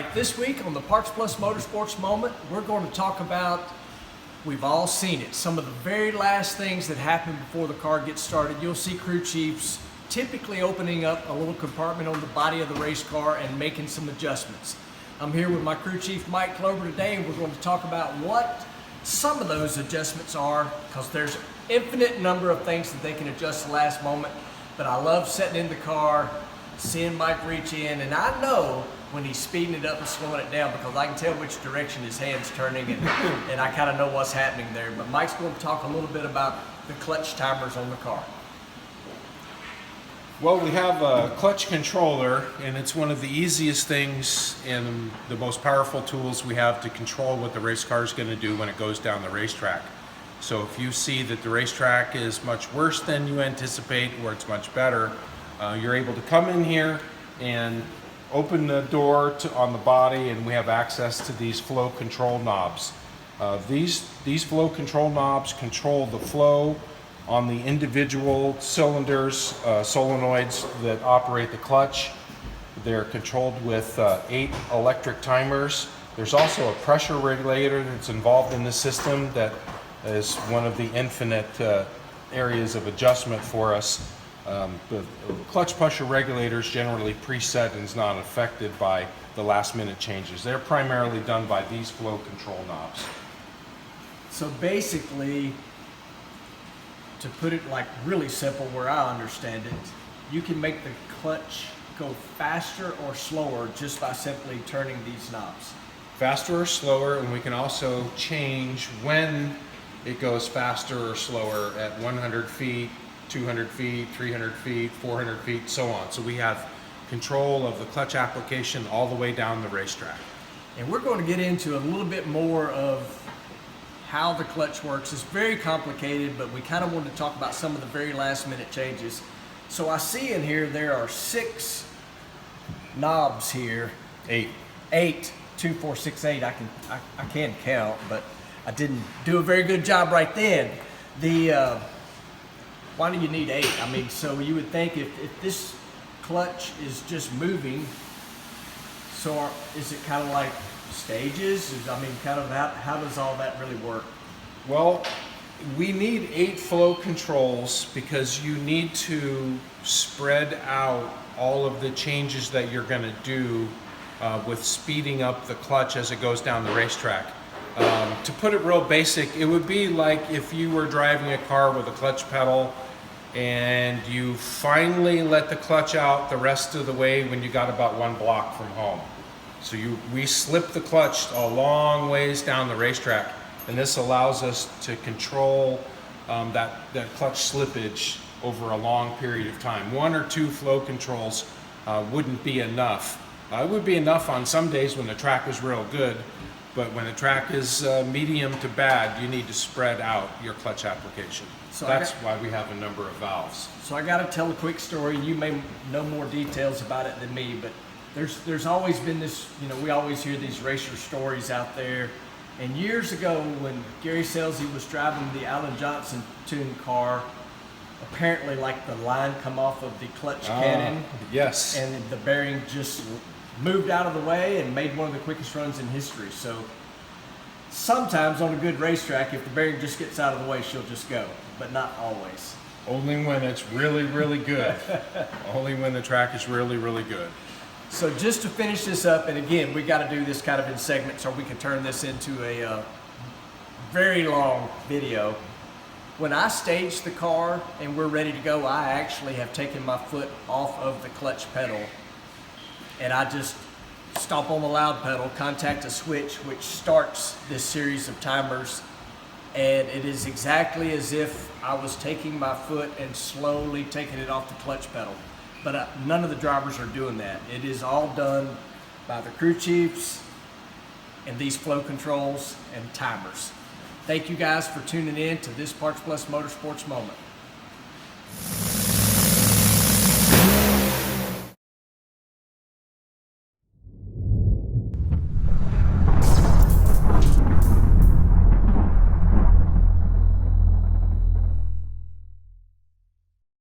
right, this week on the Parts Plus Motorsports Moment, we're going to talk about, we've all seen it, some of the very last things that happen before the car gets started. You'll see crew chiefs typically opening up a little compartment on the body of the race car and making some adjustments. I'm here with my crew chief, Mike Clover, today, and we're going to talk about what some of those adjustments are, because there's an infinite number of things that they can adjust the last moment. But I love sitting in the car, seeing Mike reach in, and I know when he's speeding it up and slowing it down because I can tell which direction his hand's turning, and I kind of know what's happening there. But Mike's going to talk a little bit about the clutch timers on the car. Well, we have a clutch controller, and it's one of the easiest things and the most powerful tools we have to control what the race car is going to do when it goes down the racetrack. So if you see that the racetrack is much worse than you anticipate or it's much better, you're able to come in here and open the door on the body, and we have access to these flow control knobs. These flow control knobs control the flow on the individual cylinders, solenoids that operate the clutch. They're controlled with 8 electric timers. There's also a pressure regulator that's involved in the system that is one of the infinite areas of adjustment for us. The clutch pressure regulator is generally preset and is not affected by the last minute changes. They're primarily done by these flow control knobs. So basically, to put it like really simple where I understand it, you can make the clutch go faster or slower just by simply turning these knobs. Faster or slower, and we can also change when it goes faster or slower at 100 feet, 200 feet, 300 feet, 400 feet, so on. So we have control of the clutch application all the way down the racetrack. And we're going to get into a little bit more of how the clutch works. It's very complicated, but we kind of wanted to talk about some of the very last minute changes. So I see in here there are 6 knobs here. 8. 2, 4, 6, 8. I can count, but I didn't do a very good job right then. Why do you need 8? I mean, so you would think if this clutch is just moving, so is it kind of like stages? I mean, kind of how does all that really work? Well, we need 8 flow controls because you need to spread out all of the changes that you're going to do with speeding up the clutch as it goes down the racetrack. To put it real basic, it would be like if you were driving a car with a clutch pedal and you finally let the clutch out the rest of the way when you got about 1 block from home. So we slip the clutch a long ways down the racetrack, and this allows us to control that clutch slippage over a long period of time. 1 or 2 flow controls wouldn't be enough. It would be enough on some days when the track is real good, but when the track is medium to bad, you need to spread out your clutch application. So that's why we have a number of valves. So I got to tell a quick story. You may know more details about it than me, but there's always been this, you know, we always hear these racer stories out there. And years ago when Gary Scelzi was driving the Alan Johnson tuned car, apparently like the line come off of the clutch cannon. Yes. And the bearing just moved out of the way and made one of the quickest runs in history. So sometimes on a good racetrack, if the bearing just gets out of the way, she'll just go, but not always. Only when it's really, really good. Only when the track is really, really good. So just to finish this up, and again, we got to do this kind of in segments or we can turn this into a very long video. When I stage the car and we're ready to go, I actually have taken my foot off of the clutch pedal and I just stomp on the loud pedal, contact a switch which starts this series of timers, and it is exactly as if I was taking my foot and slowly taking it off the clutch pedal. But none of the drivers are doing that. It is all done by the crew chiefs and these flow controls and timers. Thank you guys for tuning in to this Parts Plus Motorsports Moment.